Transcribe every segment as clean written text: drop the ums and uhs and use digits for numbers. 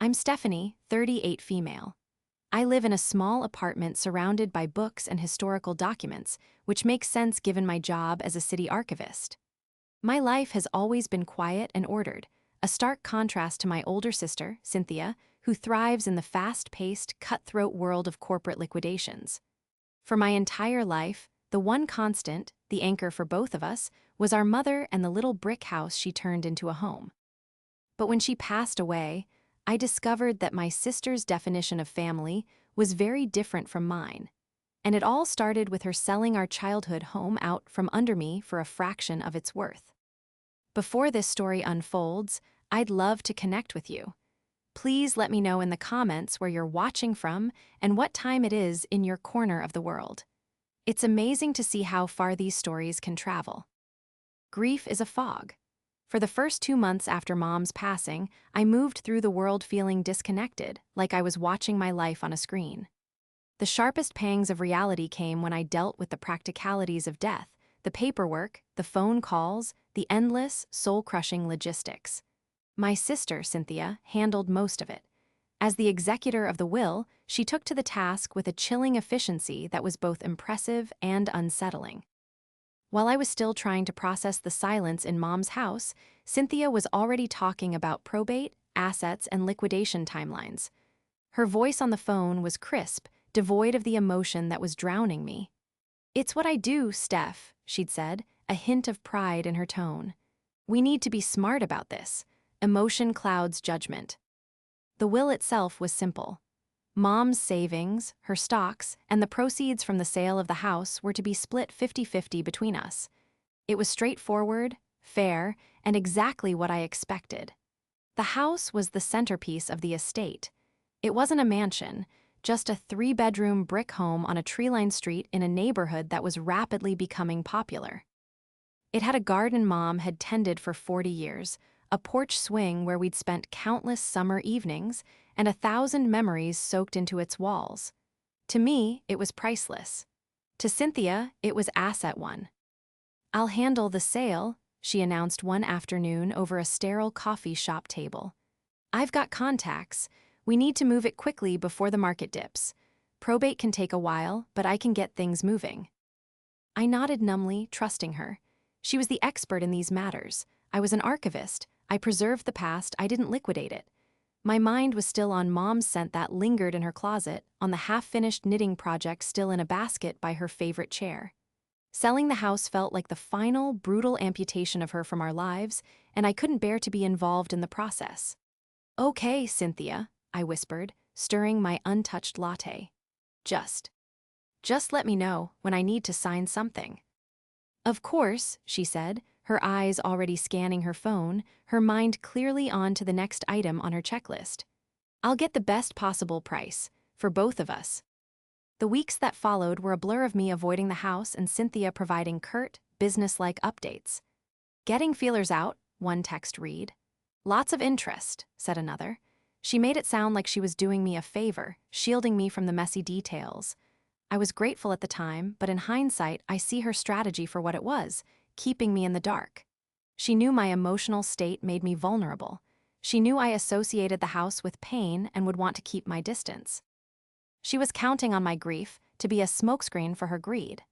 I'm Stephanie, 38 female. I live in a small apartment surrounded by books and historical documents, which makes sense given my job as a city archivist. My life has always been quiet and ordered, a stark contrast to my older sister, Cynthia, who thrives in the fast-paced, cutthroat world of corporate liquidations. For my entire life, the one constant, the anchor for both of us, was our mother and the little brick house she turned into a home. But when she passed away, I discovered that my sister's definition of family was very different from mine. And it all started with her selling our childhood home out from under me for a fraction of its worth. Before this story unfolds, I'd love to connect with you. Please let me know in the comments where you're watching from and what time it is in your corner of the world. It's amazing to see how far these stories can travel. Grief is a fog. For the first 2 months after Mom's passing, I moved through the world feeling disconnected, like I was watching my life on a screen. The sharpest pangs of reality came when I dealt with the practicalities of death, the paperwork, the phone calls, the endless, soul-crushing logistics. My sister, Cynthia, handled most of it. As the executor of the will, she took to the task with a chilling efficiency that was both impressive and unsettling. While I was still trying to process the silence in Mom's house, Cynthia was already talking about probate, assets, and liquidation timelines. Her voice on the phone was crisp, devoid of the emotion that was drowning me. "It's what I do, Steph," she'd said, a hint of pride in her tone. "We need to be smart about this. Emotion clouds judgment." The will itself was simple. Mom's savings, her stocks, and the proceeds from the sale of the house were to be split 50-50 between us. It was straightforward, fair, and exactly what I expected. The house was the centerpiece of the estate. It wasn't a mansion, just a 3-bedroom brick home on a tree-lined street in a neighborhood that was rapidly becoming popular. It had a garden Mom had tended for 40 years, a porch swing where we'd spent countless summer evenings, and 1,000 memories soaked into its walls. To me, it was priceless. To Cynthia, it was asset one. "I'll handle the sale," she announced one afternoon over a sterile coffee shop table. "I've got contacts. We need to move it quickly before the market dips. Probate can take a while, but I can get things moving." I nodded numbly, trusting her. She was the expert in these matters. I was an archivist. I preserved the past, I didn't liquidate it. My mind was still on Mom's scent that lingered in her closet, on the half-finished knitting project still in a basket by her favorite chair. Selling the house felt like the final, brutal amputation of her from our lives, and I couldn't bear to be involved in the process. "Okay, Cynthia," I whispered, stirring my untouched latte. Just let me know when I need to sign something." "Of course," she said, her eyes already scanning her phone, her mind clearly on to the next item on her checklist. "I'll get the best possible price, for both of us." The weeks that followed were a blur of me avoiding the house and Cynthia providing curt, business-like updates. "Getting feelers out," one text read. "Lots of interest," said another. She made it sound like she was doing me a favor, shielding me from the messy details. I was grateful at the time, but in hindsight, I see her strategy for what it was, keeping me in the dark. She knew my emotional state made me vulnerable. She knew I associated the house with pain and would want to keep my distance. She was counting on my grief to be a smokescreen for her greed.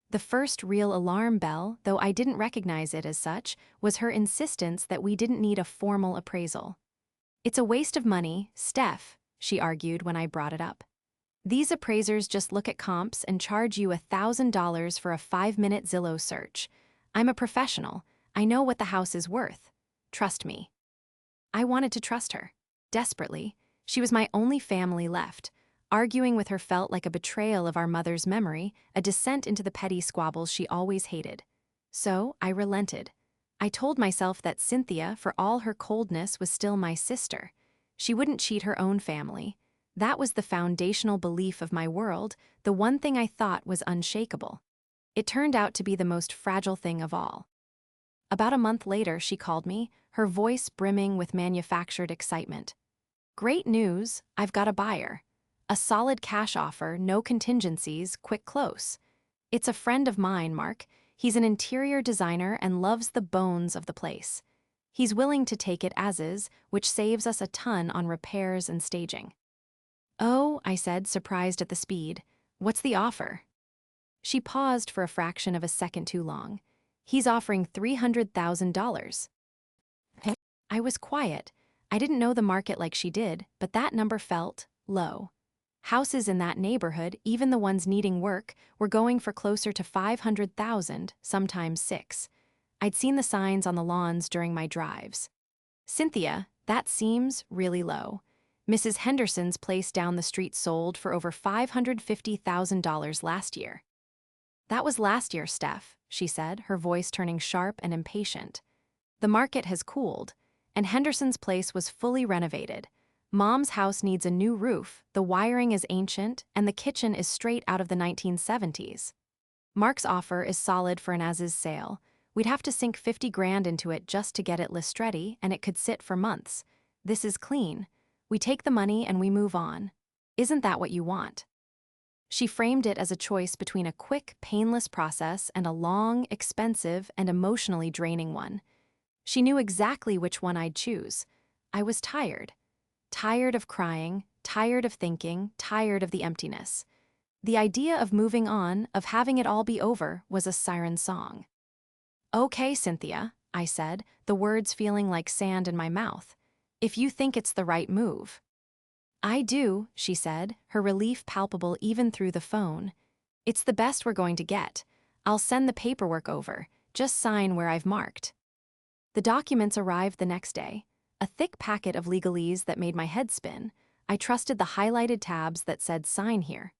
The first real alarm bell, though I didn't recognize it as such, was her insistence that we didn't need a formal appraisal. "It's a waste of money, Steph," she argued when I brought it up. "These appraisers just look at comps and charge you $1,000 for a 5-minute Zillow search. I'm a professional. I know what the house is worth. Trust me." I wanted to trust her. Desperately. She was my only family left. Arguing with her felt like a betrayal of our mother's memory, a descent into the petty squabbles she always hated. So, I relented. I told myself that Cynthia, for all her coldness, was still my sister. She wouldn't cheat her own family. That was the foundational belief of my world, the one thing I thought was unshakable. It turned out to be the most fragile thing of all. About a month later, she called me, her voice brimming with manufactured excitement. "Great news, I've got a buyer. A solid cash offer, no contingencies, quick close. It's a friend of mine, Mark. He's an interior designer and loves the bones of the place. He's willing to take it as is, which saves us a ton on repairs and staging. Oh, I said, surprised at the speed. What's the offer? She paused for a fraction of a second too long. He's offering $300,000. I was quiet. I didn't know the market like she did, but that number felt low. Houses in that neighborhood, even the ones needing work, were going for closer to $500,000, sometimes $6. I'd seen the signs on the lawns during my drives. Cynthia, that seems really low. Mrs. Henderson's place down the street sold for over $550,000 last year. That was last year, Steph, she said, her voice turning sharp and impatient. The market has cooled, and Henderson's place was fully renovated. Mom's house needs a new roof, the wiring is ancient, and the kitchen is straight out of the 1970s. Mark's offer is solid for an as-is sale. We'd have to sink 50 grand into it just to get it list-ready, and it could sit for months. This is clean. We take the money and we move on. Isn't that what you want? She framed it as a choice between a quick, painless process and a long, expensive, and emotionally draining one. She knew exactly which one I'd choose. I was tired. Tired of crying, tired of thinking, tired of the emptiness. The idea of moving on, of having it all be over, was a siren song. Okay, Cynthia, I said, the words feeling like sand in my mouth. If you think it's the right move. I do, she said, her relief palpable even through the phone. It's the best we're going to get. I'll send the paperwork over. Just sign where I've marked. The documents arrived the next day. A thick packet of legalese that made my head spin. I trusted the highlighted tabs that said sign here.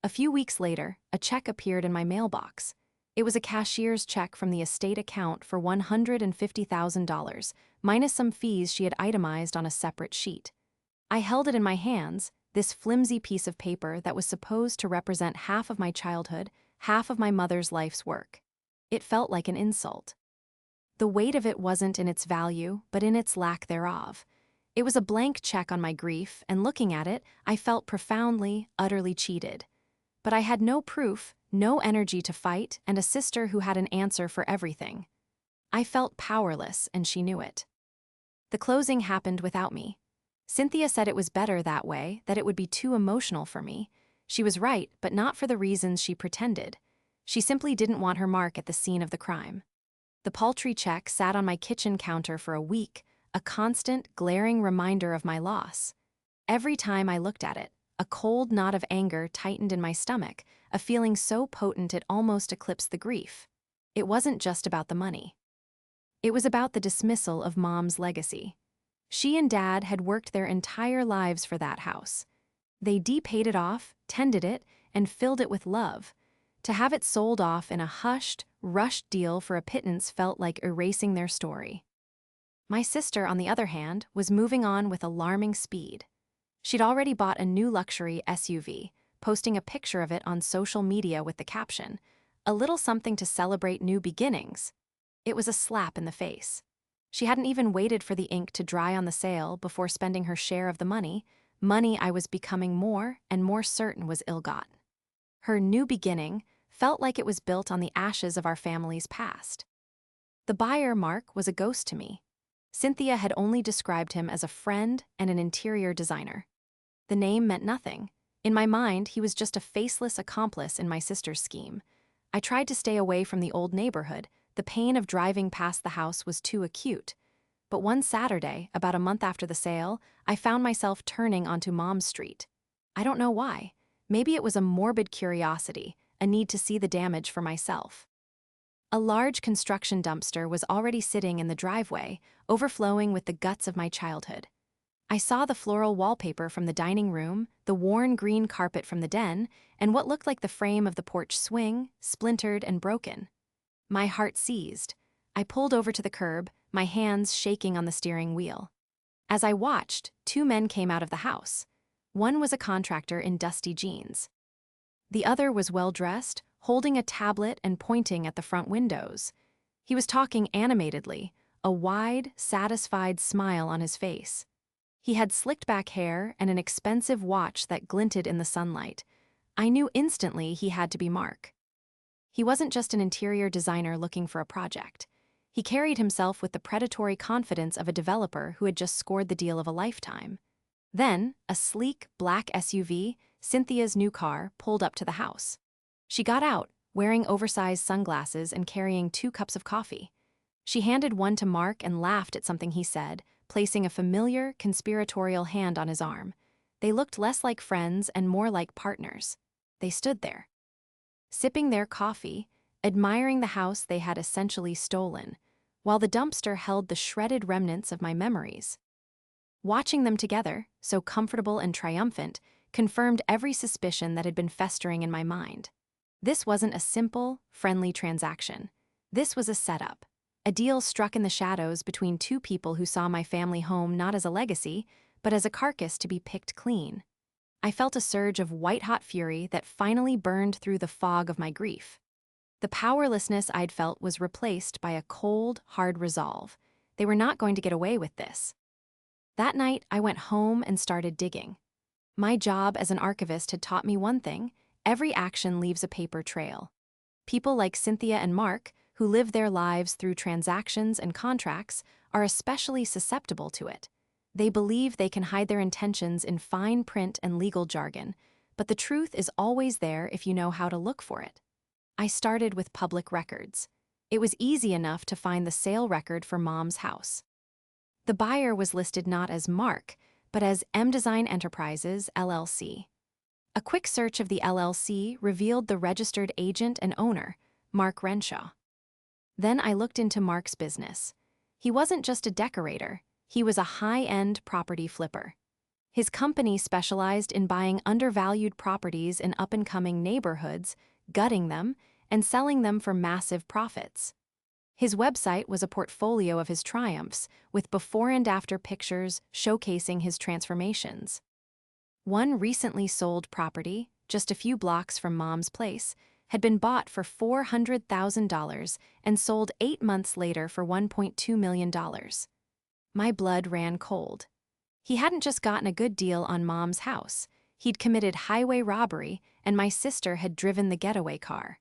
A few weeks later, a check appeared in my mailbox. It was a cashier's check from the estate account for $150,000, minus some fees she had itemized on a separate sheet. I held it in my hands, this flimsy piece of paper that was supposed to represent half of my childhood, half of my mother's life's work. It felt like an insult. The weight of it wasn't in its value, but in its lack thereof. It was a blank check on my grief, and looking at it, I felt profoundly, utterly cheated. But I had no proof, no energy to fight, and a sister who had an answer for everything. I felt powerless, and she knew it. The closing happened without me. Cynthia said it was better that way, that it would be too emotional for me. She was right, but not for the reasons she pretended. She simply didn't want her mark at the scene of the crime. The paltry check sat on my kitchen counter for a week, a constant, glaring reminder of my loss. Every time I looked at it, a cold knot of anger tightened in my stomach, a feeling so potent it almost eclipsed the grief. It wasn't just about the money. It was about the dismissal of Mom's legacy. She and Dad had worked their entire lives for that house. They paid it off, tended it, and filled it with love. To have it sold off in a hushed, rushed deal for a pittance felt like erasing their story. My sister, on the other hand, was moving on with alarming speed. She'd already bought a new luxury SUV, posting a picture of it on social media with the caption, "A little something to celebrate new beginnings." It was a slap in the face. She hadn't even waited for the ink to dry on the sale before spending her share of the money I was becoming more and more certain was ill-gotten. Her new beginning felt like it was built on the ashes of our family's past. The buyer, Mark, was a ghost to me. Cynthia had only described him as a friend and an interior designer. The name meant nothing. In my mind, he was just a faceless accomplice in my sister's scheme. I tried to stay away from the old neighborhood. The pain of driving past the house was too acute. But one Saturday, about a month after the sale, I found myself turning onto Mom's Street. I don't know why. Maybe it was a morbid curiosity, a need to see the damage for myself. A large construction dumpster was already sitting in the driveway, overflowing with the guts of my childhood. I saw the floral wallpaper from the dining room, the worn green carpet from the den, and what looked like the frame of the porch swing, splintered and broken. My heart seized. I pulled over to the curb, my hands shaking on the steering wheel. As I watched, two men came out of the house. One was a contractor in dusty jeans. The other was well-dressed, holding a tablet and pointing at the front windows. He was talking animatedly, a wide, satisfied smile on his face. He had slicked-back hair and an expensive watch that glinted in the sunlight. I knew instantly he had to be Mark. He wasn't just an interior designer looking for a project. He carried himself with the predatory confidence of a developer who had just scored the deal of a lifetime. Then, a sleek, black SUV, Cynthia's new car, pulled up to the house. She got out, wearing oversized sunglasses and carrying 2 cups of coffee. She handed one to Mark and laughed at something he said, placing a familiar, conspiratorial hand on his arm. They looked less like friends and more like partners. They stood there, sipping their coffee, admiring the house they had essentially stolen, while the dumpster held the shredded remnants of my memories. Watching them together, so comfortable and triumphant, confirmed every suspicion that had been festering in my mind. This wasn't a simple, friendly transaction. This was a setup, a deal struck in the shadows between 2 people who saw my family home not as a legacy, but as a carcass to be picked clean. I felt a surge of white-hot fury that finally burned through the fog of my grief. The powerlessness I'd felt was replaced by a cold, hard resolve. They were not going to get away with this. That night, I went home and started digging. My job as an archivist had taught me one thing: every action leaves a paper trail. People like Cynthia and Mark, who live their lives through transactions and contracts, are especially susceptible to it. They believe they can hide their intentions in fine print and legal jargon, but the truth is always there if you know how to look for it. I started with public records. It was easy enough to find the sale record for Mom's house. The buyer was listed not as Mark, but as M Design Enterprises, LLC. A quick search of the LLC revealed the registered agent and owner, Mark Renshaw. Then I looked into Mark's business. He wasn't just a decorator, he was a high-end property flipper. His company specialized in buying undervalued properties in up-and-coming neighborhoods, gutting them, and selling them for massive profits. His website was a portfolio of his triumphs, with before and after pictures showcasing his transformations. One recently sold property, just a few blocks from Mom's place, had been bought for $400,000 and sold 8 months later for $1.2 million. My blood ran cold. He hadn't just gotten a good deal on Mom's house. He'd committed highway robbery, and my sister had driven the getaway car.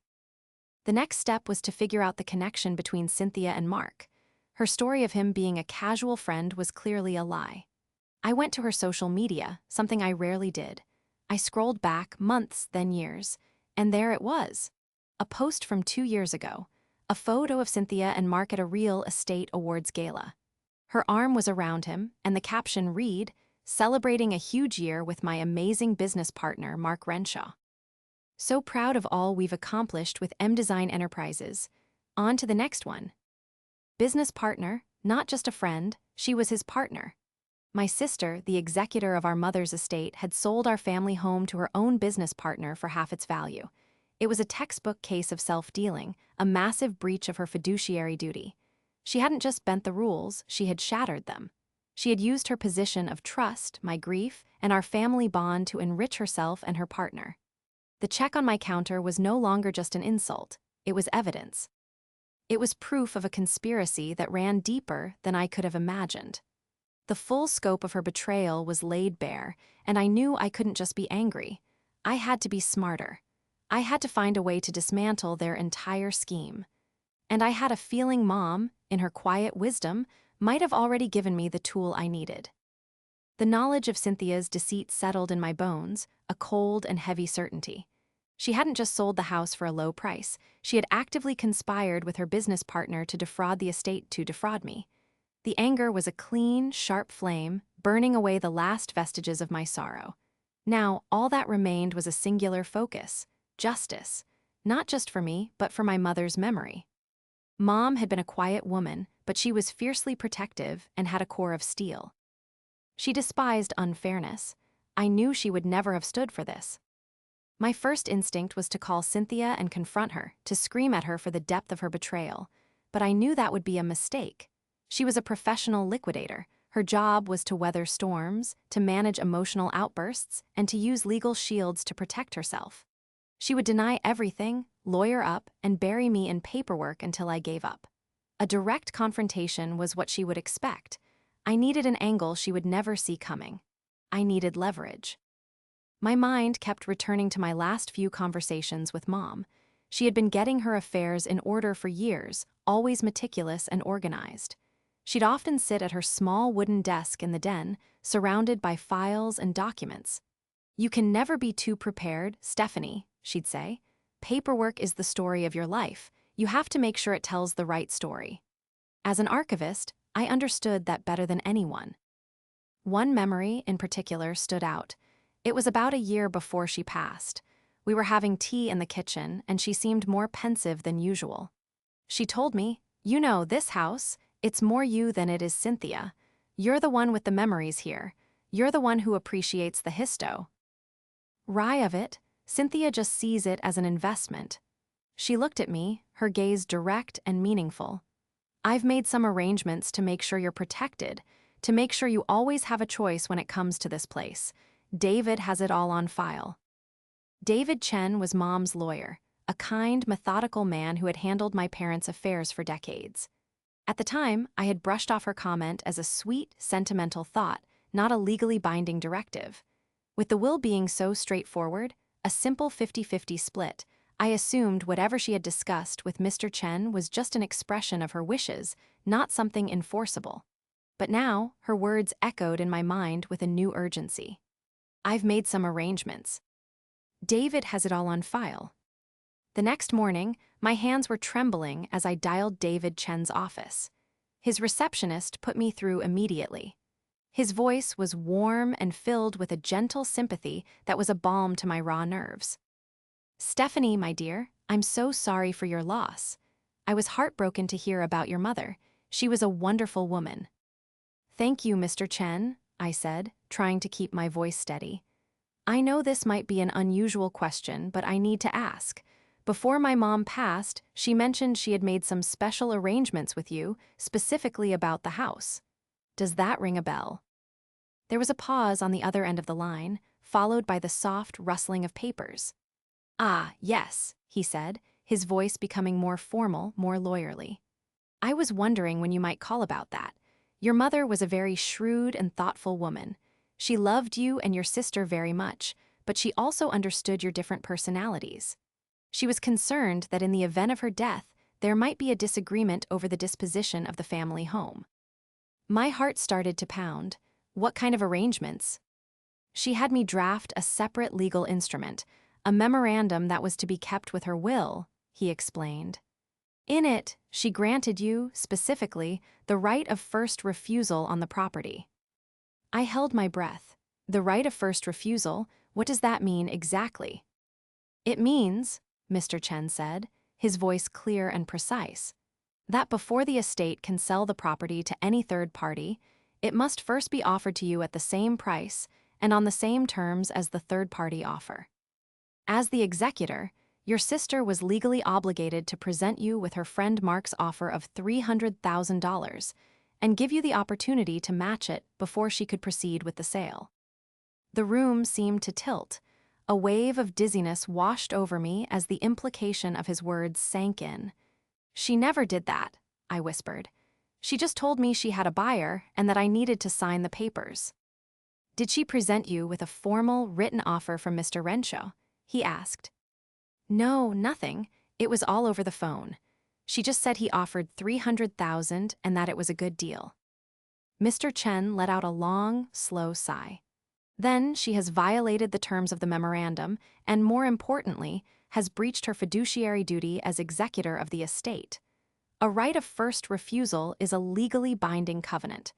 The next step was to figure out the connection between Cynthia and Mark. Her story of him being a casual friend was clearly a lie. I went to her social media, something I rarely did. I scrolled back months, then years, and there it was. A post from 2 years ago. A photo of Cynthia and Mark at a real estate awards gala. Her arm was around him, and the caption read, "Celebrating a huge year with my amazing business partner, Mark Renshaw. So proud of all we've accomplished with M Design Enterprises. On to the next one." Business partner, not just a friend, she was his partner. My sister, the executor of our mother's estate, had sold our family home to her own business partner for half its value. It was a textbook case of self-dealing, a massive breach of her fiduciary duty. She hadn't just bent the rules, she had shattered them. She had used her position of trust, my grief, and our family bond to enrich herself and her partner. The check on my counter was no longer just an insult, it was evidence. It was proof of a conspiracy that ran deeper than I could have imagined. The full scope of her betrayal was laid bare, and I knew I couldn't just be angry. I had to be smarter. I had to find a way to dismantle their entire scheme. And I had a feeling Mom, in her quiet wisdom, might have already given me the tool I needed. The knowledge of Cynthia's deceit settled in my bones, a cold and heavy certainty. She hadn't just sold the house for a low price, she had actively conspired with her business partner to defraud the estate to defraud me. The anger was a clean, sharp flame, burning away the last vestiges of my sorrow. Now, all that remained was a singular focus: justice, not just for me, but for my mother's memory. Mom had been a quiet woman, but she was fiercely protective and had a core of steel. She despised unfairness. I knew she would never have stood for this. My first instinct was to call Cynthia and confront her, to scream at her for the depth of her betrayal, but I knew that would be a mistake. She was a professional liquidator. Her job was to weather storms, to manage emotional outbursts, and to use legal shields to protect herself. She would deny everything, lawyer up, and bury me in paperwork until I gave up. A direct confrontation was what she would expect. I needed an angle she would never see coming. I needed leverage. My mind kept returning to my last few conversations with Mom. She had been getting her affairs in order for years, always meticulous and organized. She'd often sit at her small wooden desk in the den, surrounded by files and documents. "You can never be too prepared, Stephanie," she'd say. "Paperwork is the story of your life. You have to make sure it tells the right story." As an archivist, I understood that better than anyone. One memory in particular stood out. It was about a year before she passed. We were having tea in the kitchen, and she seemed more pensive than usual. She told me, "You know, this house, it's more you than it is Cynthia. You're the one with the memories here. You're the one who appreciates the histo. Rye of it, Cynthia just sees it as an investment." She looked at me, her gaze direct and meaningful. "I've made some arrangements to make sure you're protected, to make sure you always have a choice when it comes to this place. David has it all on file." David Chen was Mom's lawyer, a kind, methodical man who had handled my parents' affairs for decades. At the time, I had brushed off her comment as a sweet, sentimental thought, not a legally binding directive. With the will being so straightforward, a simple 50-50 split, I assumed whatever she had discussed with Mr. Chen was just an expression of her wishes, not something enforceable. But now, her words echoed in my mind with a new urgency. "I've made some arrangements. David has it all on file." The next morning, my hands were trembling as I dialed David Chen's office. His receptionist put me through immediately. His voice was warm and filled with a gentle sympathy that was a balm to my raw nerves. "Stephanie, my dear, I'm so sorry for your loss. I was heartbroken to hear about your mother. She was a wonderful woman." "Thank you, Mr. Chen," I said, trying to keep my voice steady. "I know this might be an unusual question, but I need to ask. Before my mom passed, she mentioned she had made some special arrangements with you, specifically about the house. Does that ring a bell?" There was a pause on the other end of the line, followed by the soft rustling of papers. "Ah, yes," he said, his voice becoming more formal, more lawyerly. "I was wondering when you might call about that. Your mother was a very shrewd and thoughtful woman. She loved you and your sister very much, but she also understood your different personalities. She was concerned that in the event of her death, there might be a disagreement over the disposition of the family home." My heart started to pound. What kind of arrangements? "She had me draft a separate legal instrument, a memorandum that was to be kept with her will," he explained. "In it, she granted you, specifically, the right of first refusal on the property." I held my breath. The right of first refusal, what does that mean exactly? "It means," Mr. Chen said, his voice clear and precise, "that before the estate can sell the property to any third party, it must first be offered to you at the same price and on the same terms as the third-party offer. As the executor, your sister was legally obligated to present you with her friend Mark's offer of $300,000 and give you the opportunity to match it before she could proceed with the sale." The room seemed to tilt. A wave of dizziness washed over me as the implication of his words sank in. "She never did that," I whispered. "She just told me she had a buyer and that I needed to sign the papers." "Did she present you with a formal, written offer from Mr. Renshaw?" he asked. "No, nothing. It was all over the phone. She just said he offered $300,000 and that it was a good deal." Mr. Chen let out a long, slow sigh. "Then she has violated the terms of the memorandum and, more importantly, has breached her fiduciary duty as executor of the estate. A right of first refusal is a legally binding covenant.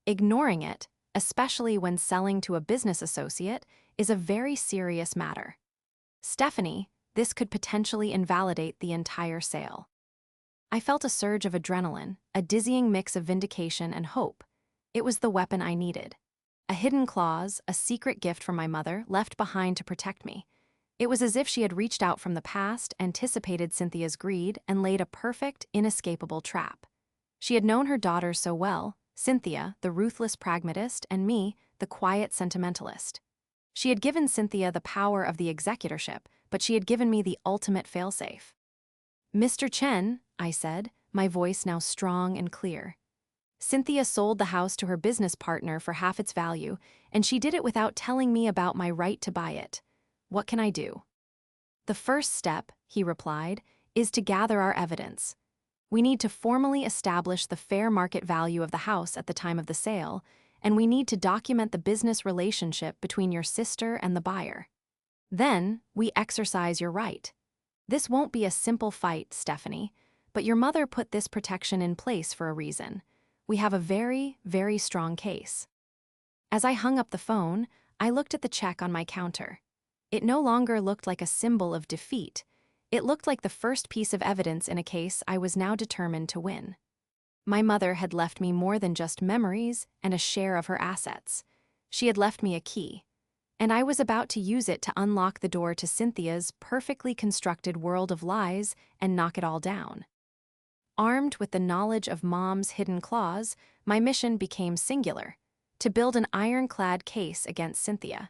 Ignoring it, especially when selling to a business associate, is a very serious matter. Stephanie, this could potentially invalidate the entire sale." I felt a surge of adrenaline, a dizzying mix of vindication and hope. It was the weapon I needed. A hidden clause, a secret gift from my mother, left behind to protect me. It was as if she had reached out from the past, anticipated Cynthia's greed, and laid a perfect, inescapable trap. She had known her daughters so well, Cynthia, the ruthless pragmatist, and me, the quiet sentimentalist. She had given Cynthia the power of the executorship, but she had given me the ultimate failsafe. "Mr. Chen," I said, my voice now strong and clear. "Cynthia sold the house to her business partner for half its value, and she did it without telling me about my right to buy it. What can I do?" "The first step," he replied, "is to gather our evidence. We need to formally establish the fair market value of the house at the time of the sale, and we need to document the business relationship between your sister and the buyer. Then, we exercise your right. This won't be a simple fight, Stephanie, but your mother put this protection in place for a reason. We have a very, very strong case. As I hung up the phone, I looked at the check on my counter. It no longer looked like a symbol of defeat. It looked like the first piece of evidence in a case I was now determined to win. My mother had left me more than just memories and a share of her assets. She had left me a key, and I was about to use it to unlock the door to Cynthia's perfectly constructed world of lies and knock it all down. Armed with the knowledge of Mom's hidden claws, my mission became singular: to build an ironclad case against Cynthia.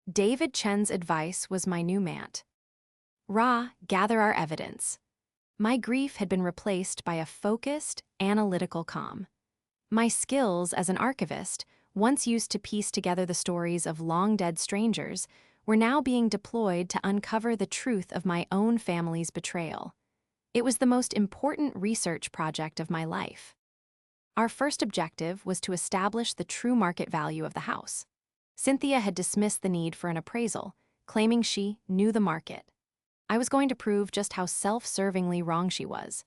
David Chen's advice was my new mant. Ra, gather our evidence. My grief had been replaced by a focused, analytical calm. My skills as an archivist, once used to piece together the stories of long-dead strangers, were now being deployed to uncover the truth of my own family's betrayal. It was the most important research project of my life. Our first objective was to establish the true market value of the house. Cynthia had dismissed the need for an appraisal, claiming she knew the market. I was going to prove just how self-servingly wrong she was.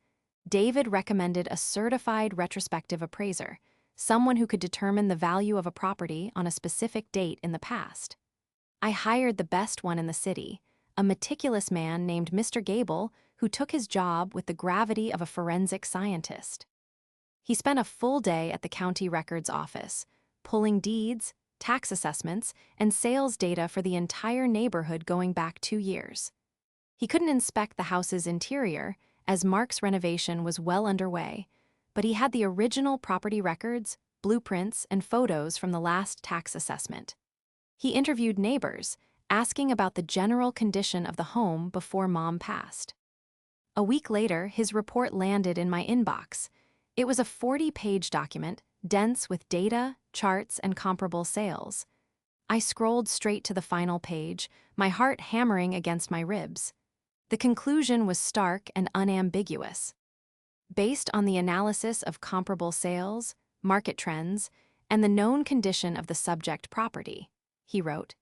David recommended a certified retrospective appraiser, someone who could determine the value of a property on a specific date in the past. I hired the best one in the city, a meticulous man named Mr. Gable, who took his job with the gravity of a forensic scientist. He spent a full day at the county records office, pulling deeds, tax assessments, and sales data for the entire neighborhood going back 2 years. He couldn't inspect the house's interior, as Mark's renovation was well underway, but he had the original property records, blueprints, and photos from the last tax assessment. He interviewed neighbors, asking about the general condition of the home before Mom passed. A week later, his report landed in my inbox. It was a 40-page document, dense with data, charts, and comparable sales. I scrolled straight to the final page, my heart hammering against my ribs. The conclusion was stark and unambiguous. Based on the analysis of comparable sales, market trends, and the known condition of the subject property, he wrote,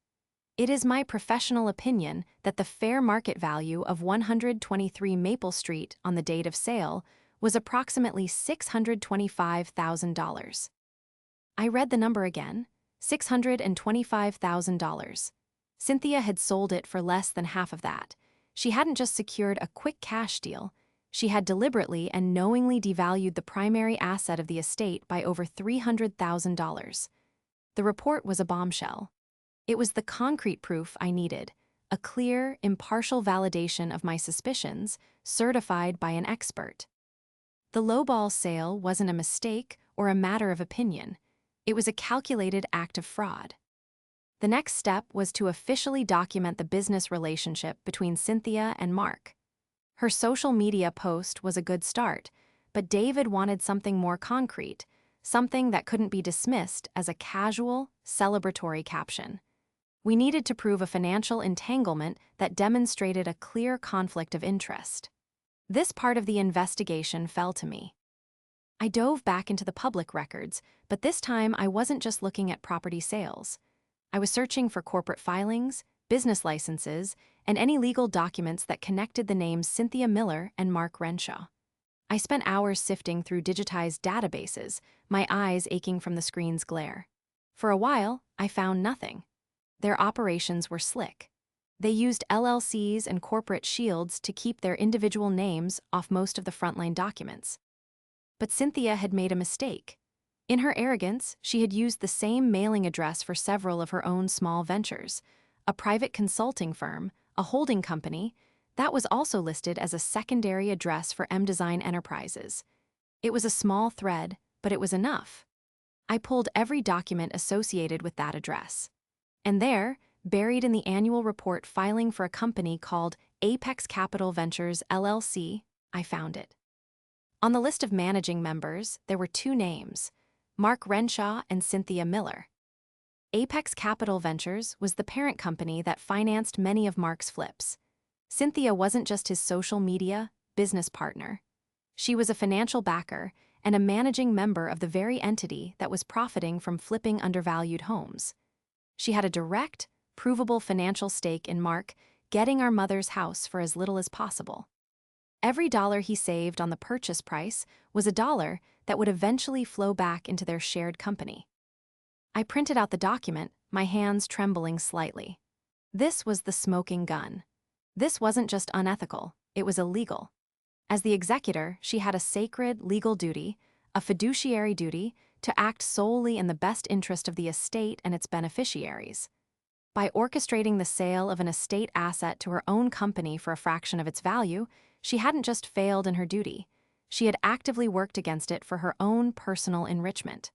"It is my professional opinion that the fair market value of 123 Maple Street on the date of sale was approximately $625,000. I read the number again, $625,000. Cynthia had sold it for less than half of that. She hadn't just secured a quick cash deal, she had deliberately and knowingly devalued the primary asset of the estate by over $300,000. The report was a bombshell. It was the concrete proof I needed, a clear, impartial validation of my suspicions, certified by an expert. The lowball sale wasn't a mistake or a matter of opinion. It was a calculated act of fraud. The next step was to officially document the business relationship between Cynthia and Mark. Her social media post was a good start, but David wanted something more concrete, something that couldn't be dismissed as a casual, celebratory caption. We needed to prove a financial entanglement that demonstrated a clear conflict of interest. This part of the investigation fell to me. I dove back into the public records, but this time I wasn't just looking at property sales. I was searching for corporate filings, business licenses, and any legal documents that connected the names Cynthia Miller and Mark Renshaw. I spent hours sifting through digitized databases, my eyes aching from the screen's glare. For a while, I found nothing. Their operations were slick. They used LLCs and corporate shields to keep their individual names off most of the frontline documents. But Cynthia had made a mistake. In her arrogance, she had used the same mailing address for several of her own small ventures. A private consulting firm, a holding company, that was also listed as a secondary address for M-Design Enterprises. It was a small thread, but it was enough. I pulled every document associated with that address. And there, buried in the annual report filing for a company called Apex Capital Ventures LLC, I found it. On the list of managing members, there were 2 names, Mark Renshaw and Cynthia Miller. Apex Capital Ventures was the parent company that financed many of Mark's flips. Cynthia wasn't just his social media, business partner. She was a financial backer and a managing member of the very entity that was profiting from flipping undervalued homes. She had a direct, provable financial stake in Mark getting our mother's house for as little as possible. Every dollar he saved on the purchase price was a dollar that would eventually flow back into their shared company. I printed out the document, my hands trembling slightly. This was the smoking gun. This wasn't just unethical, it was illegal. As the executor, she had a sacred legal duty, a fiduciary duty, to act solely in the best interest of the estate and its beneficiaries. By orchestrating the sale of an estate asset to her own company for a fraction of its value, she hadn't just failed in her duty, she had actively worked against it for her own personal enrichment.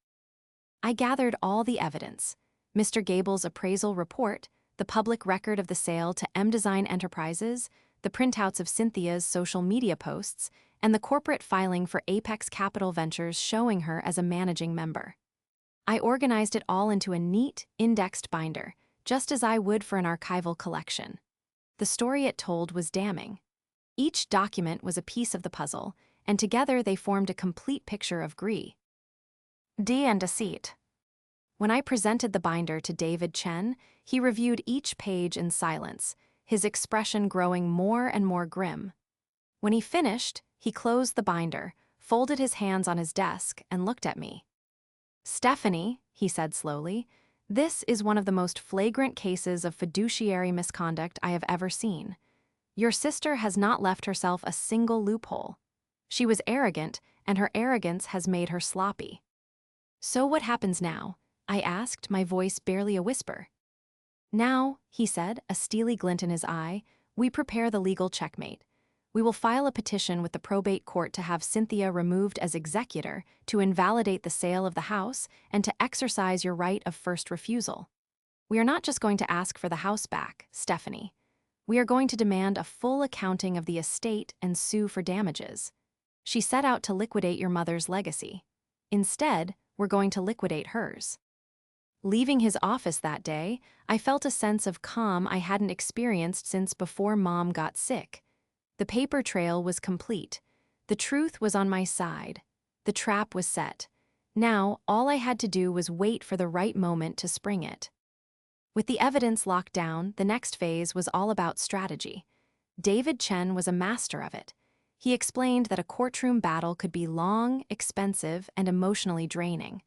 I gathered all the evidence: Mr. Gable's appraisal report, the public record of the sale to M Design Enterprises, the printouts of Cynthia's social media posts, and the corporate filing for Apex Capital Ventures showing her as a managing member. I organized it all into a neat, indexed binder, just as I would for an archival collection. The story it told was damning. Each document was a piece of the puzzle, and together they formed a complete picture of greed and deceit. When I presented the binder to David Chen, he reviewed each page in silence, his expression growing more and more grim. When he finished, he closed the binder, folded his hands on his desk, and looked at me. "Stephanie," he said slowly, "this is one of the most flagrant cases of fiduciary misconduct I have ever seen. Your sister has not left herself a single loophole. She was arrogant, and her arrogance has made her sloppy." "So what happens now?" I asked, my voice barely a whisper. "Now," he said, a steely glint in his eye, "we prepare the legal checkmate. We will file a petition with the probate court to have Cynthia removed as executor, to invalidate the sale of the house, and to exercise your right of first refusal. We are not just going to ask for the house back, Stephanie. We are going to demand a full accounting of the estate and sue for damages. She set out to liquidate your mother's legacy. Instead, we're going to liquidate hers." Leaving his office that day, I felt a sense of calm I hadn't experienced since before Mom got sick. The paper trail was complete. The truth was on my side. The trap was set. Now, all I had to do was wait for the right moment to spring it. With the evidence locked down, the next phase was all about strategy. David Chen was a master of it. He explained that a courtroom battle could be long, expensive, and emotionally draining.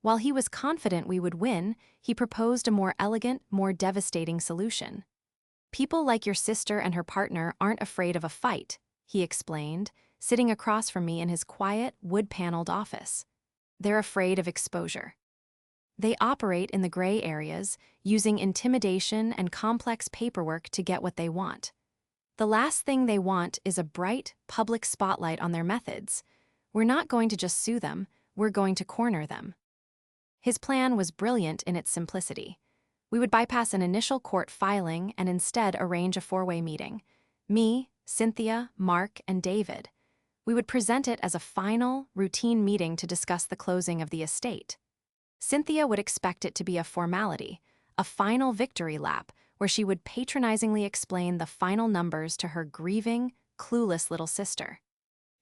While he was confident we would win, he proposed a more elegant, more devastating solution. "People like your sister and her partner aren't afraid of a fight," he explained, sitting across from me in his quiet, wood-paneled office. "They're afraid of exposure. They operate in the gray areas, using intimidation and complex paperwork to get what they want. The last thing they want is a bright, public spotlight on their methods. We're not going to just sue them, we're going to corner them." His plan was brilliant in its simplicity. We would bypass an initial court filing and instead arrange a four-way meeting. Me, Cynthia, Mark, and David. We would present it as a final, routine meeting to discuss the closing of the estate. Cynthia would expect it to be a formality, a final victory lap, where she would patronizingly explain the final numbers to her grieving, clueless little sister.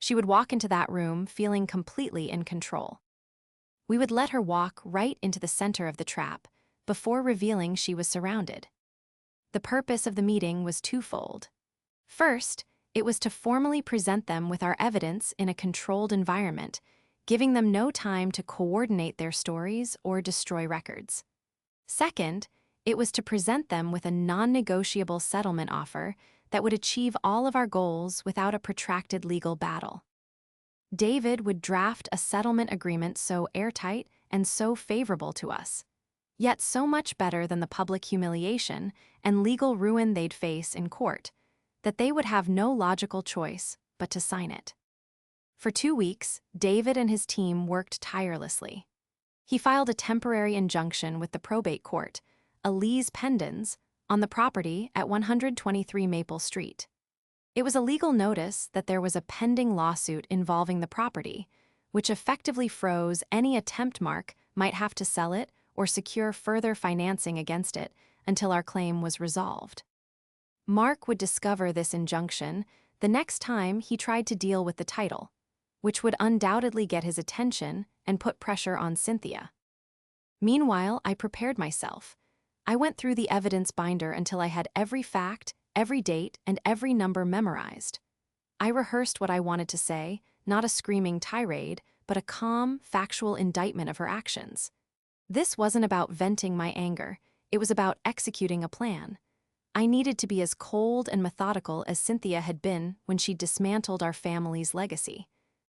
She would walk into that room feeling completely in control. We would let her walk right into the center of the trap, before revealing she was surrounded. The purpose of the meeting was twofold. First, it was to formally present them with our evidence in a controlled environment, giving them no time to coordinate their stories or destroy records. Second, it was to present them with a non-negotiable settlement offer that would achieve all of our goals without a protracted legal battle. David would draft a settlement agreement so airtight and so favorable to us, yet so much better than the public humiliation and legal ruin they'd face in court, that they would have no logical choice but to sign it. For 2 weeks, David and his team worked tirelessly. He filed a temporary injunction with the probate court, a lease pendens, on the property at 123 Maple Street. It was a legal notice that there was a pending lawsuit involving the property, which effectively froze any attempt Mark might have to sell it or secure further financing against it until our claim was resolved. Mark would discover this injunction the next time he tried to deal with the title. which would undoubtedly get his attention and put pressure on Cynthia. Meanwhile, I prepared myself. I went through the evidence binder until I had every fact, every date, and every number memorized. I rehearsed what I wanted to say, not a screaming tirade, but a calm, factual indictment of her actions. This wasn't about venting my anger, it was about executing a plan. I needed to be as cold and methodical as Cynthia had been when she dismantled our family's legacy.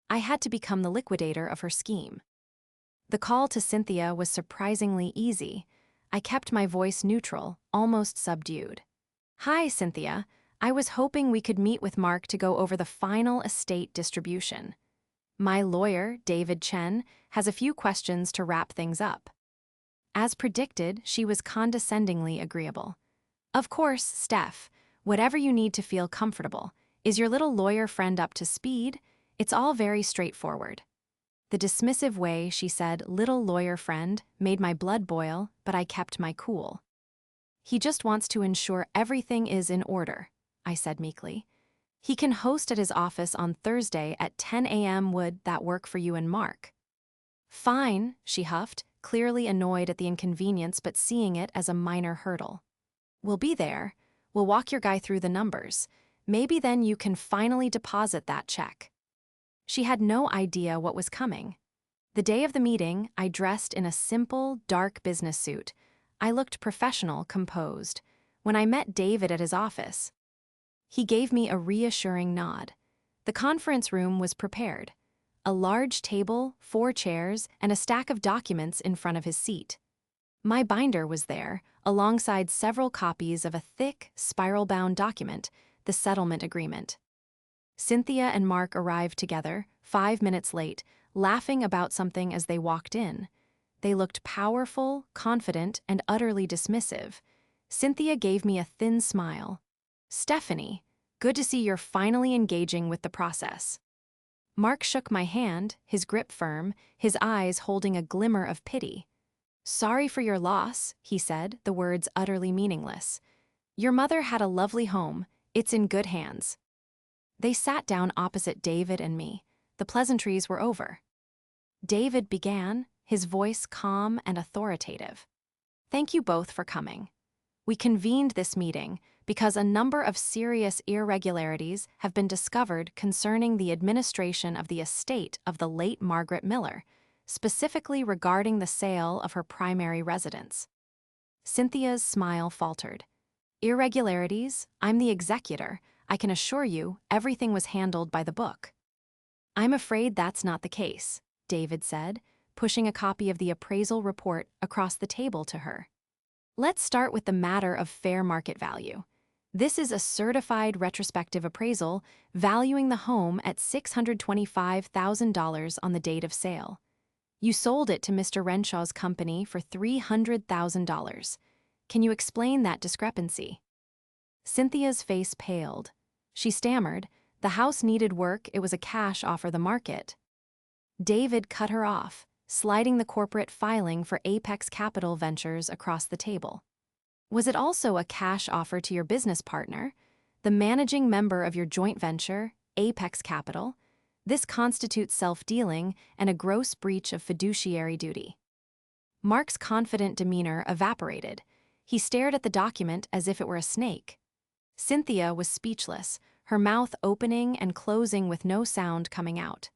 I had to become the liquidator of her scheme. The call to Cynthia was surprisingly easy. I kept my voice neutral, almost subdued. "Hi, Cynthia. I was hoping we could meet with Mark to go over the final estate distribution. My lawyer, David Chen, has a few questions to wrap things up." As predicted, she was condescendingly agreeable. "Of course, Steph. Whatever you need to feel comfortable. Is your little lawyer friend up to speed? It's all very straightforward." The dismissive way she said "little lawyer friend" made my blood boil, but I kept my cool. "He just wants to ensure everything is in order," I said meekly. "He can host at his office on Thursday at 10 a.m. Would that work for you and Mark?" "Fine," she huffed, clearly annoyed at the inconvenience but seeing it as a minor hurdle. "We'll be there. We'll walk your guy through the numbers. Maybe then you can finally deposit that check." She had no idea what was coming. The day of the meeting, I dressed in a simple, dark business suit. I looked professional, composed. When I met David at his office, he gave me a reassuring nod. The conference room was prepared. A large table, 4 chairs, and a stack of documents in front of his seat. My binder was there, alongside several copies of a thick, spiral-bound document, the settlement agreement. Cynthia and Mark arrived together, 5 minutes late, laughing about something as they walked in. They looked powerful, confident, and utterly dismissive. Cynthia gave me a thin smile. "Stephanie, good to see you're finally engaging with the process." Mark shook my hand, his grip firm, his eyes holding a glimmer of pity. "Sorry for your loss," he said, the words utterly meaningless. "Your mother had a lovely home. It's in good hands." They sat down opposite David and me. The pleasantries were over. David began, his voice calm and authoritative. "Thank you both for coming. We convened this meeting because a number of serious irregularities have been discovered concerning the administration of the estate of the late Margaret Miller, specifically regarding the sale of her primary residence." Cynthia's smile faltered. "Irregularities? I'm the executor. I can assure you, everything was handled by the book." "I'm afraid that's not the case," David said, pushing a copy of the appraisal report across the table to her. "Let's start with the matter of fair market value. This is a certified retrospective appraisal valuing the home at $625,000 on the date of sale. You sold it to Mr. Renshaw's company for $300,000. Can you explain that discrepancy?" Cynthia's face paled. She stammered, "The house needed work, it was a cash offer the market." David cut her off, sliding the corporate filing for Apex Capital Ventures across the table. "Was it also a cash offer to your business partner, the managing member of your joint venture, Apex Capital? This constitutes self-dealing and a gross breach of fiduciary duty." Mark's confident demeanor evaporated. He stared at the document as if it were a snake. Cynthia was speechless, her mouth opening and closing with no sound coming out.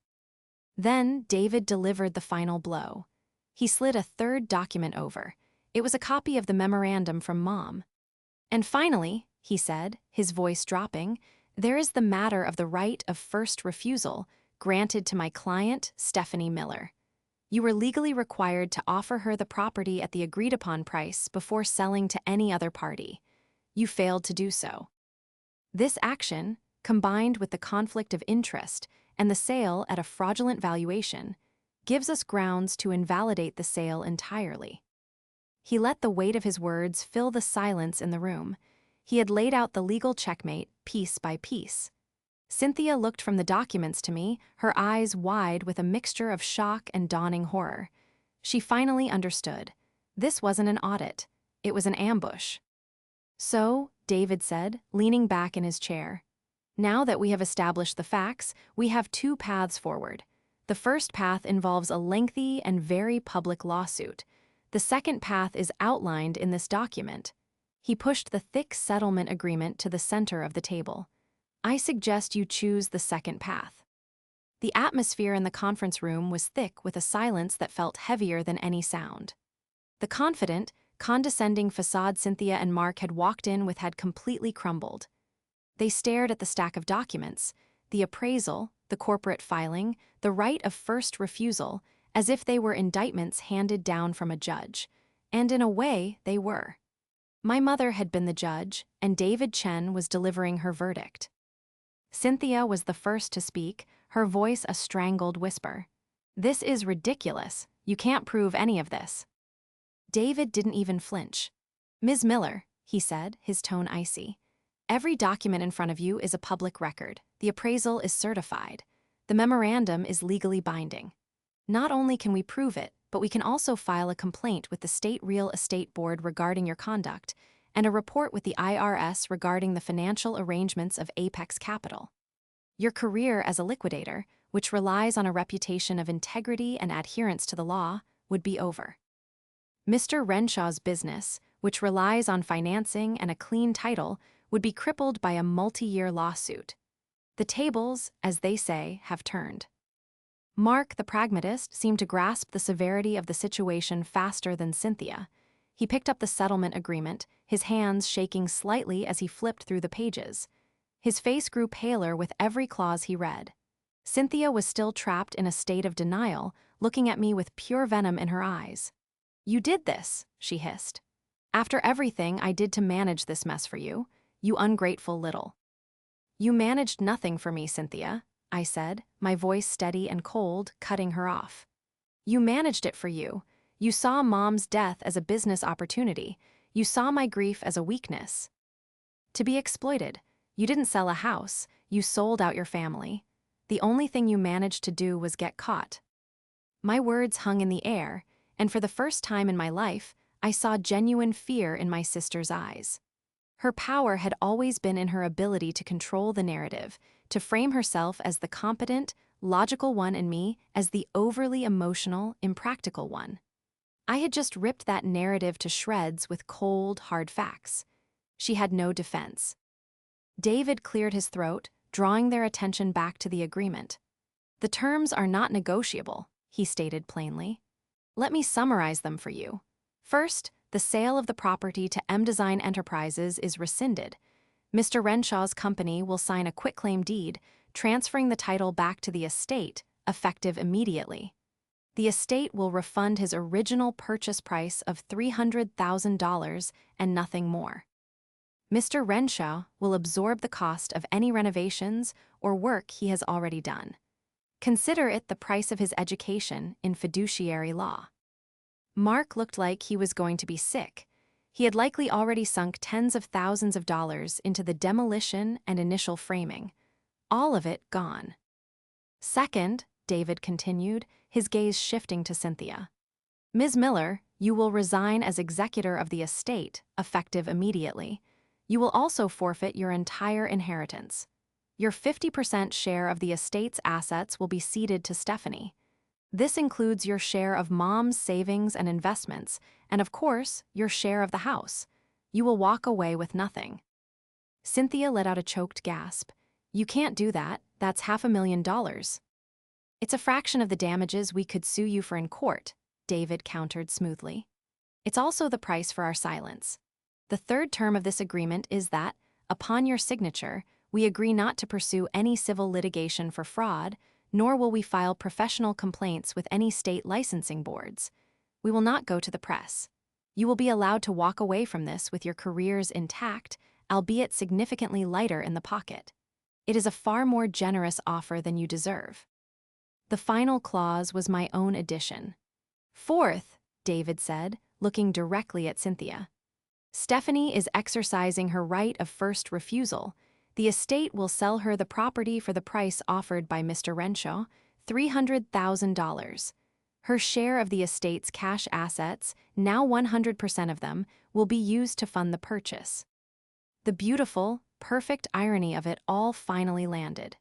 Then David delivered the final blow. He slid a third document over. It was a copy of the memorandum from Mom. "And finally," he said, his voice dropping, "there is the matter of the right of first refusal granted to my client, Stephanie Miller. You were legally required to offer her the property at the agreed-upon price before selling to any other party. You failed to do so. This action, combined with the conflict of interest and the sale at a fraudulent valuation, gives us grounds to invalidate the sale entirely." He let the weight of his words fill the silence in the room. He had laid out the legal checkmate piece by piece. Cynthia looked from the documents to me, her eyes wide with a mixture of shock and dawning horror. She finally understood. This wasn't an audit. It was an ambush. "So," David said, leaning back in his chair, Now that we have established the facts, we have two paths forward. The first path involves a lengthy and very public lawsuit. The second path is outlined in this document. He pushed the thick settlement agreement to the center of the table. I suggest you choose the second path. The atmosphere in the conference room was thick with a silence that felt heavier than any sound. The confident, condescending facade Cynthia and Mark had walked in with had completely crumbled. They stared at the stack of documents, the appraisal, the corporate filing, the right of first refusal, as if they were indictments handed down from a judge. And in a way, they were. My mother had been the judge, and David Chen was delivering her verdict. Cynthia was the first to speak, her voice a strangled whisper. "This is ridiculous. You can't prove any of this." David didn't even flinch. "Ms. Miller," he said, his tone icy, "every document in front of you is a public record. The appraisal is certified. The memorandum is legally binding. Not only can we prove it, but we can also file a complaint with the State Real Estate Board regarding your conduct, and a report with the IRS regarding the financial arrangements of Apex Capital. Your career as a liquidator, which relies on a reputation of integrity and adherence to the law, would be over. Mr. Renshaw's business, which relies on financing and a clean title, would be crippled by a multi-year lawsuit. The tables, as they say, have turned." Mark, the pragmatist, seemed to grasp the severity of the situation faster than Cynthia. He picked up the settlement agreement, his hands shaking slightly as he flipped through the pages. His face grew paler with every clause he read. Cynthia was still trapped in a state of denial, looking at me with pure venom in her eyes. "You did this," she hissed. "After everything I did to manage this mess for you, you ungrateful little." "You managed nothing for me, Cynthia," I said, my voice steady and cold, cutting her off. "You managed it for you. You saw Mom's death as a business opportunity. You saw my grief as a weakness. To be exploited. You didn't sell a house. You sold out your family. The only thing you managed to do was get caught." My words hung in the air, and for the first time in my life, I saw genuine fear in my sister's eyes. Her power had always been in her ability to control the narrative, to frame herself as the competent, logical one and me as the overly emotional, impractical one. I had just ripped that narrative to shreds with cold, hard facts. She had no defense. David cleared his throat, drawing their attention back to the agreement. "The terms are not negotiable," he stated plainly. "Let me summarize them for you. First, the sale of the property to M Design Enterprises is rescinded. Mr. Renshaw's company will sign a quitclaim deed, transferring the title back to the estate, effective immediately. The estate will refund his original purchase price of $300,000 and nothing more. Mr. Renshaw will absorb the cost of any renovations or work he has already done. Consider it the price of his education in fiduciary law." Mark looked like he was going to be sick. He had likely already sunk tens of thousands of dollars into the demolition and initial framing. All of it gone. "Second," David continued, his gaze shifting to Cynthia, "Ms. Miller, you will resign as executor of the estate, effective immediately. You will also forfeit your entire inheritance. Your 50% share of the estate's assets will be ceded to Stephanie. This includes your share of Mom's savings and investments, and of course, your share of the house. You will walk away with nothing." Cynthia let out a choked gasp. "You can't do that. That's $500,000. "It's a fraction of the damages we could sue you for in court," David countered smoothly. "It's also the price for our silence. The third term of this agreement is that, upon your signature, we agree not to pursue any civil litigation for fraud, nor will we file professional complaints with any state licensing boards. We will not go to the press. You will be allowed to walk away from this with your careers intact, albeit significantly lighter in the pocket. It is a far more generous offer than you deserve." The final clause was my own addition. "Fourth," David said, looking directly at Cynthia, "Stephanie is exercising her right of first refusal. The estate will sell her the property for the price offered by Mr. Renshaw, $300,000. Her share of the estate's cash assets, now 100% of them, will be used to fund the purchase." The beautiful, perfect irony of it all finally landed.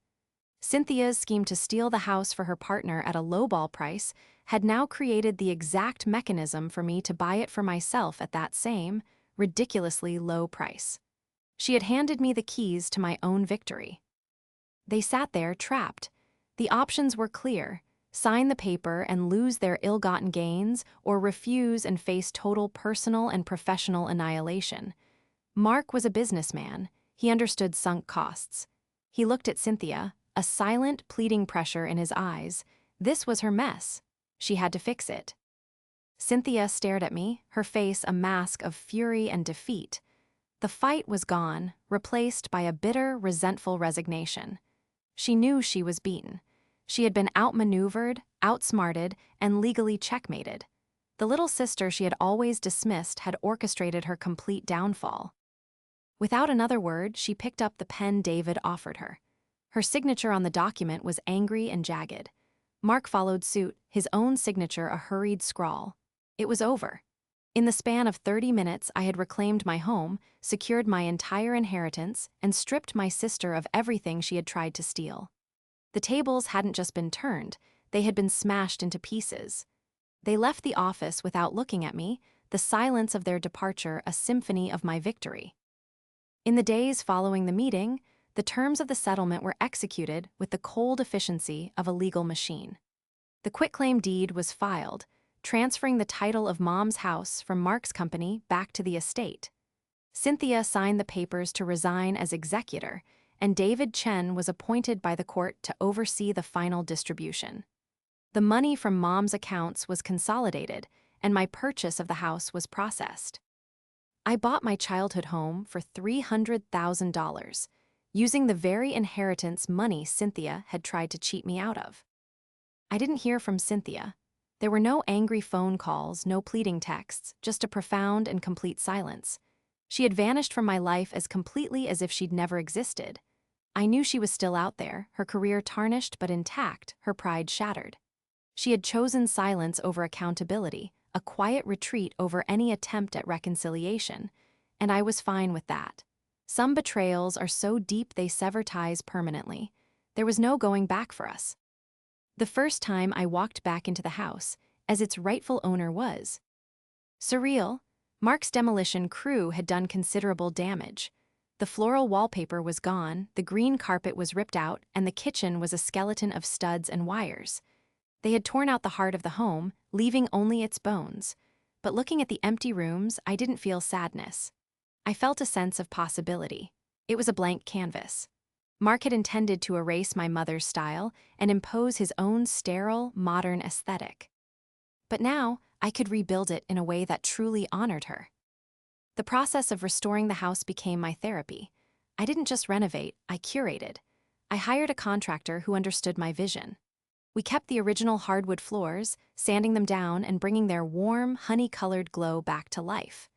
Cynthia's scheme to steal the house for her partner at a lowball price had now created the exact mechanism for me to buy it for myself at that same, ridiculously low price. She had handed me the keys to my own victory. They sat there, trapped. The options were clear: sign the paper and lose their ill-gotten gains, or refuse and face total personal and professional annihilation. Mark was a businessman. He understood sunk costs. He looked at Cynthia, a silent, pleading pressure in his eyes. This was her mess. She had to fix it. Cynthia stared at me, her face a mask of fury and defeat. The fight was gone, replaced by a bitter, resentful resignation. She knew she was beaten. She had been outmaneuvered, outsmarted, and legally checkmated. The little sister she had always dismissed had orchestrated her complete downfall. Without another word, she picked up the pen David offered her. Her signature on the document was angry and jagged. Mark followed suit, his own signature a hurried scrawl. It was over. In the span of 30 minutes, I had reclaimed my home, secured my entire inheritance, and stripped my sister of everything she had tried to steal. The tables hadn't just been turned, they had been smashed into pieces. They left the office without looking at me, the silence of their departure a symphony of my victory. In the days following the meeting, the terms of the settlement were executed with the cold efficiency of a legal machine. The quitclaim deed was filed, transferring the title of Mom's house from Mark's company back to the estate. Cynthia signed the papers to resign as executor, and David Chen was appointed by the court to oversee the final distribution. The money from Mom's accounts was consolidated, and my purchase of the house was processed. I bought my childhood home for $300,000, using the very inheritance money Cynthia had tried to cheat me out of. I didn't hear from Cynthia. There were no angry phone calls, no pleading texts, just a profound and complete silence. She had vanished from my life as completely as if she'd never existed. I knew she was still out there, her career tarnished but intact, her pride shattered. She had chosen silence over accountability, a quiet retreat over any attempt at reconciliation, and I was fine with that. Some betrayals are so deep they sever ties permanently. There was no going back for us. The first time I walked back into the house, as its rightful owner was surreal. Mark's demolition crew had done considerable damage. The floral wallpaper was gone, the green carpet was ripped out, and the kitchen was a skeleton of studs and wires. They had torn out the heart of the home, leaving only its bones. But looking at the empty rooms, I didn't feel sadness. I felt a sense of possibility. It was a blank canvas. Mark had intended to erase my mother's style and impose his own sterile, modern aesthetic. But now, I could rebuild it in a way that truly honored her. The process of restoring the house became my therapy. I didn't just renovate, I curated. I hired a contractor who understood my vision. We kept the original hardwood floors, sanding them down and bringing their warm, honey-colored glow back to life.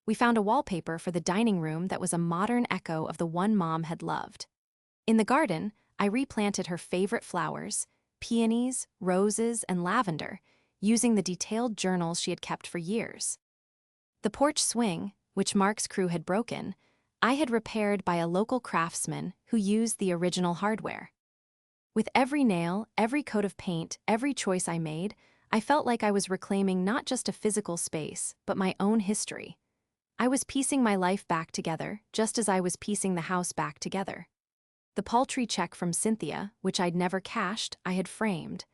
We found a wallpaper for the dining room that was a modern echo of the one Mom had loved. In the garden, I replanted her favorite flowers, peonies, roses, and lavender, using the detailed journals she had kept for years. The porch swing, which Mark's crew had broken, I had repaired by a local craftsman who used the original hardware. With every nail, every coat of paint, every choice I made, I felt like I was reclaiming not just a physical space, but my own history. I was piecing my life back together, just as I was piecing the house back together. The paltry check from Cynthia, which I'd never cashed, I had framed.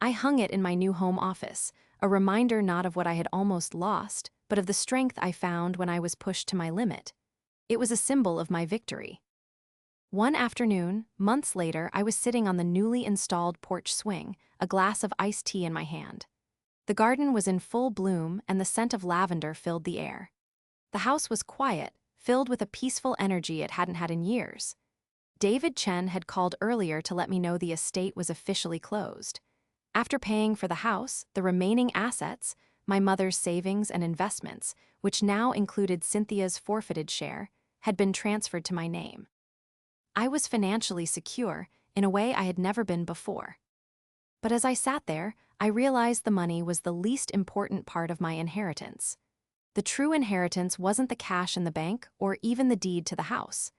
I hung it in my new home office, a reminder not of what I had almost lost, but of the strength I found when I was pushed to my limit. It was a symbol of my victory. One afternoon, months later, I was sitting on the newly installed porch swing, a glass of iced tea in my hand. The garden was in full bloom, and the scent of lavender filled the air. The house was quiet, filled with a peaceful energy it hadn't had in years. David Chen had called earlier to let me know the estate was officially closed. After paying for the house, the remaining assets, my mother's savings and investments, which now included Cynthia's forfeited share, had been transferred to my name. I was financially secure in a way I had never been before. But as I sat there, I realized the money was the least important part of my inheritance. The true inheritance wasn't the cash in the bank or even the deed to the house.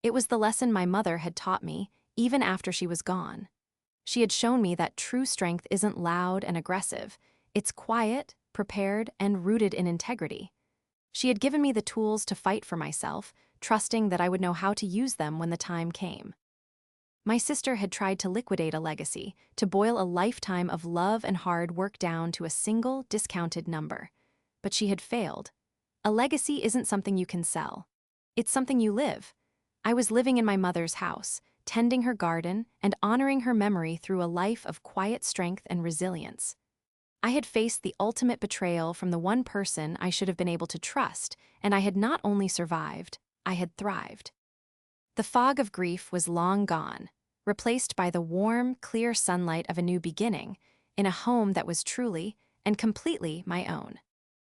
It was the lesson my mother had taught me, even after she was gone. She had shown me that true strength isn't loud and aggressive. It's quiet, prepared, and rooted in integrity. She had given me the tools to fight for myself, trusting that I would know how to use them when the time came. My sister had tried to liquidate a legacy, to boil a lifetime of love and hard work down to a single, discounted number. But she had failed. A legacy isn't something you can sell. It's something you live. I was living in my mother's house, tending her garden and honoring her memory through a life of quiet strength and resilience. I had faced the ultimate betrayal from the one person I should have been able to trust, and I had not only survived, I had thrived. The fog of grief was long gone, replaced by the warm, clear sunlight of a new beginning, in a home that was truly and completely my own.